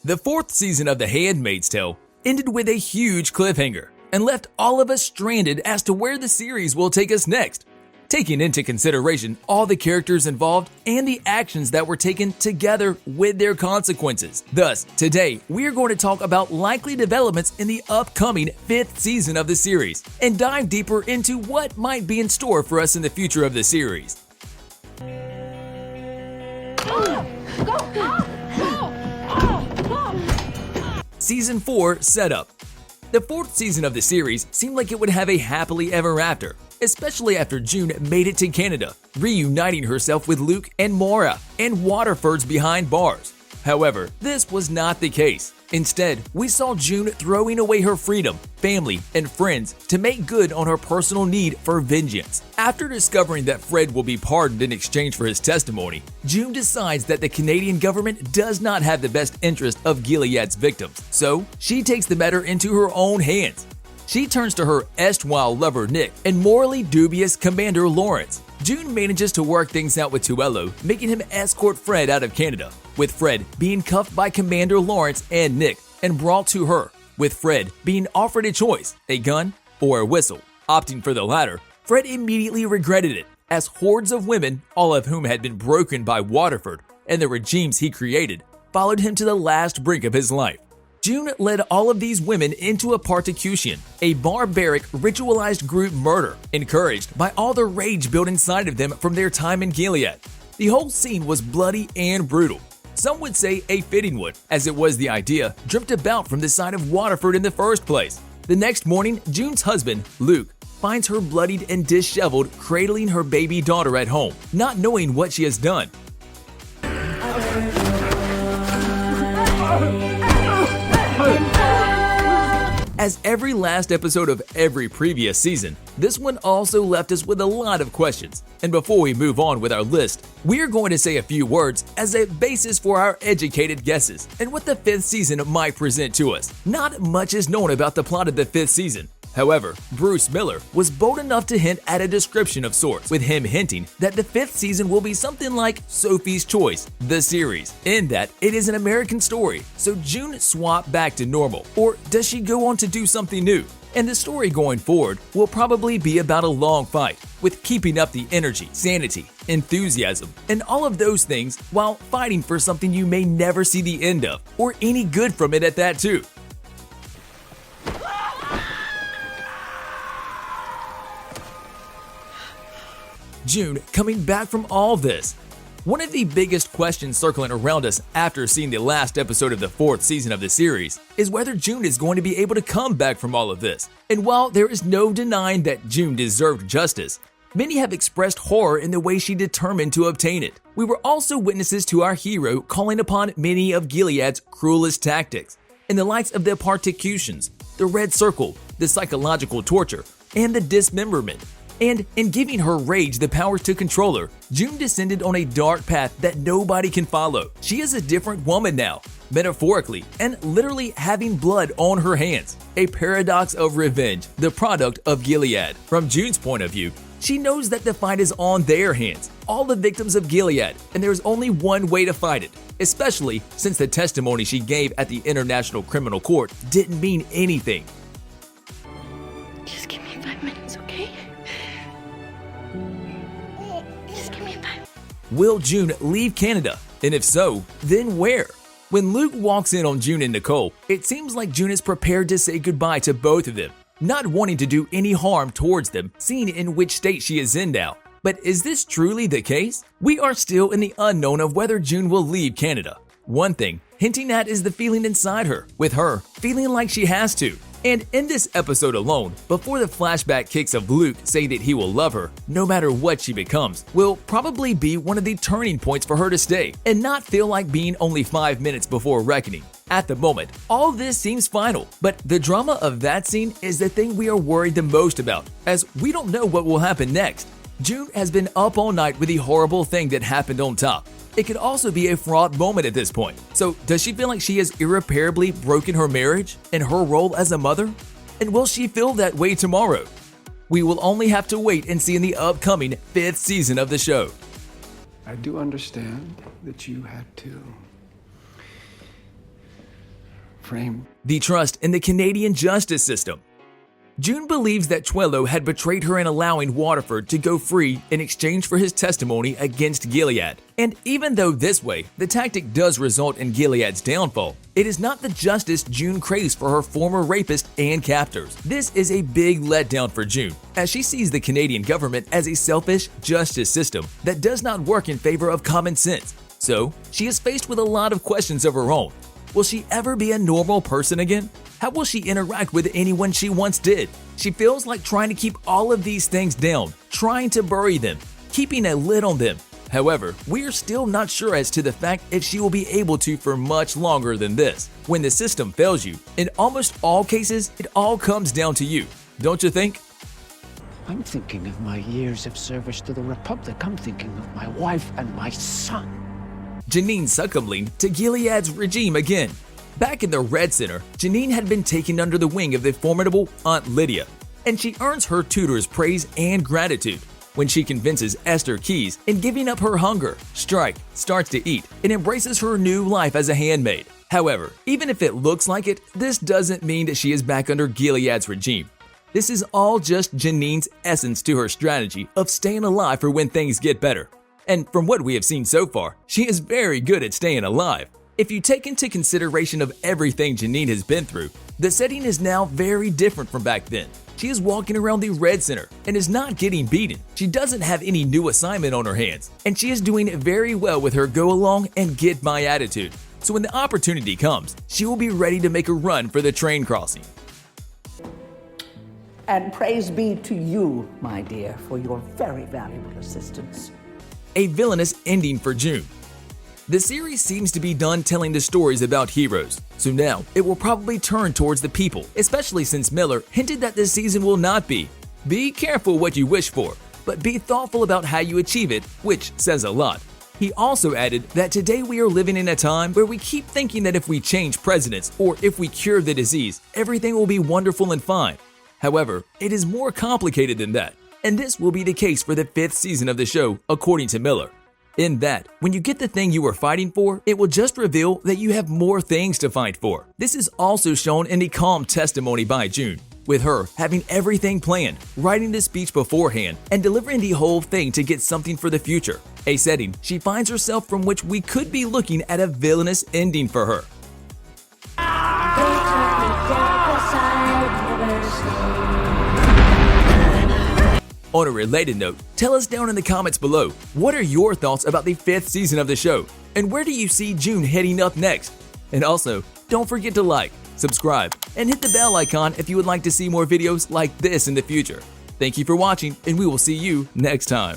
The fourth season of The Handmaid's Tale ended with a huge cliffhanger and left all of us stranded as to where the series will take us next, taking into consideration all the characters involved and the actions that were taken together with their consequences. Thus, today we are going to talk about likely developments in the upcoming fifth season of the series and dive deeper into what might be in store for us in the future of the series. Season 4 Setup. The fourth season of the series seemed like it would have a happily ever after, especially after June made it to Canada, reuniting herself with Luke and Maura and Waterford's behind bars. However, this was not the case. Instead, we saw June throwing away her freedom, family, and friends to make good on her personal need for vengeance. After discovering that Fred will be pardoned in exchange for his testimony, June decides that the Canadian government does not have the best interest of Gilead's victims, so she takes the matter into her own hands. She turns to her erstwhile lover Nick and morally dubious Commander Lawrence. June manages to work things out with Tuello, making him escort Fred out of Canada, with Fred being cuffed by Commander Lawrence and Nick and brought to her, with Fred being offered a choice, a gun or a whistle. Opting for the latter, Fred immediately regretted it, as hordes of women, all of whom had been broken by Waterford and the regimes he created, followed him to the last brink of his life. June led all of these women into a particution, a barbaric, ritualized group murder, encouraged by all the rage built inside of them from their time in Gilead. The whole scene was bloody and brutal. Some would say a fitting one, as it was the idea dreamt about from the side of Waterford in the first place. The next morning, June's husband, Luke, finds her bloodied and disheveled cradling her baby daughter at home, not knowing what she has done. As every last episode of every previous season, this one also left us with a lot of questions. And before we move on with our list, we are going to say a few words as a basis for our educated guesses and what the fifth season might present to us. Not much is known about the plot of the fifth season. However, Bruce Miller was bold enough to hint at a description of sorts, with him hinting that the fifth season will be something like Sophie's Choice, the series, in that it is an American story, so June swapped back to normal, or does she go on to do something new? And the story going forward will probably be about a long fight, with keeping up the energy, sanity, enthusiasm, and all of those things while fighting for something you may never see the end of, or any good from it at that too. June coming back from all this. One of the biggest questions circling around us after seeing the last episode of the fourth season of the series is whether June is going to be able to come back from all of this. And while there is no denying that June deserved justice, many have expressed horror in the way she determined to obtain it. We were also witnesses to our hero calling upon many of Gilead's cruelest tactics, in the likes of the particutions, the red circle, the psychological torture, and the dismemberment. And in giving her rage the power to control her, June descended on a dark path that nobody can follow. She is a different woman now, metaphorically and literally having blood on her hands. A paradox of revenge, the product of Gilead. From June's point of view, she knows that the fight is on their hands, all the victims of Gilead, and there is only one way to fight it, especially since the testimony she gave at the International Criminal Court didn't mean anything. Just give me 5 minutes, okay? Just give me 5. Will June leave Canada? And if so, then where? When Luke walks in on June and Nicole, it seems like June is prepared to say goodbye to both of them, not wanting to do any harm towards them, seeing in which state she is in now. But is this truly the case? We are still in the unknown of whether June will leave Canada. One thing hinting at is the feeling inside her, with her feeling like she has to. And in this episode alone, before the flashback kicks of Luke say that he will love her, no matter what she becomes, will probably be one of the turning points for her to stay, and not feel like being only 5 minutes before reckoning. At the moment, all this seems final, but the drama of that scene is the thing we are worried the most about, as we don't know what will happen next. June has been up all night with the horrible thing that happened on top. It could also be a fraught moment at this point. So does she feel like she has irreparably broken her marriage and her role as a mother? And will she feel that way tomorrow? We will only have to wait and see in the upcoming 5th season of the show. I do understand that you had to frame. The trust in the Canadian justice system. June believes that Twello had betrayed her in allowing Waterford to go free in exchange for his testimony against Gilead. And even though this way, the tactic does result in Gilead's downfall, it is not the justice June craves for her former rapist and captors. This is a big letdown for June, as she sees the Canadian government as a selfish justice system that does not work in favor of common sense. So, she is faced with a lot of questions of her own. Will she ever be a normal person again? How will she interact with anyone she once did? She feels like trying to keep all of these things down, trying to bury them, keeping a lid on them. However, we are still not sure as to the fact if she will be able to for much longer than this. When the system fails you, in almost all cases, it all comes down to you, don't you think? I'm thinking of my years of service to the Republic. I'm thinking of my wife and my son. Janine succumbing to Gilead's regime again. Back in the Red Center, Janine had been taken under the wing of the formidable Aunt Lydia, and she earns her tutor's praise and gratitude when she convinces Esther Keyes in giving up her hunger, strike, starts to eat, and embraces her new life as a handmaid. However, even if it looks like it, this doesn't mean that she is back under Gilead's regime. This is all just Janine's essence to her strategy of staying alive for when things get better. And from what we have seen so far, she is very good at staying alive. If you take into consideration of everything Janine has been through, the setting is now very different from back then. She is walking around the Red Center and is not getting beaten. She doesn't have any new assignment on her hands, and she is doing very well with her go along and get by attitude. So when the opportunity comes, she will be ready to make a run for the train crossing. And praise be to you, my dear, for your very valuable assistance. A villainous ending for June. The series seems to be done telling the stories about heroes, so now it will probably turn towards the people, especially since Miller hinted that this season will not be. Be careful what you wish for, but be thoughtful about how you achieve it, which says a lot. He also added that today we are living in a time where we keep thinking that if we change presidents or if we cure the disease, everything will be wonderful and fine. However, it is more complicated than that, and this will be the case for the 5th season of the show, according to Miller. In that, when you get the thing you were fighting for, it will just reveal that you have more things to fight for. This is also shown in the calm testimony by June, with her having everything planned, writing the speech beforehand, and delivering the whole thing to get something for the future. A setting she finds herself from which we could be looking at a villainous ending for her. On a related note, tell us down in the comments below, what are your thoughts about the 5th season of the show? And where do you see June heading up next? And also, don't forget to like, subscribe, and hit the bell icon if you would like to see more videos like this in the future. Thank you for watching, and we will see you next time.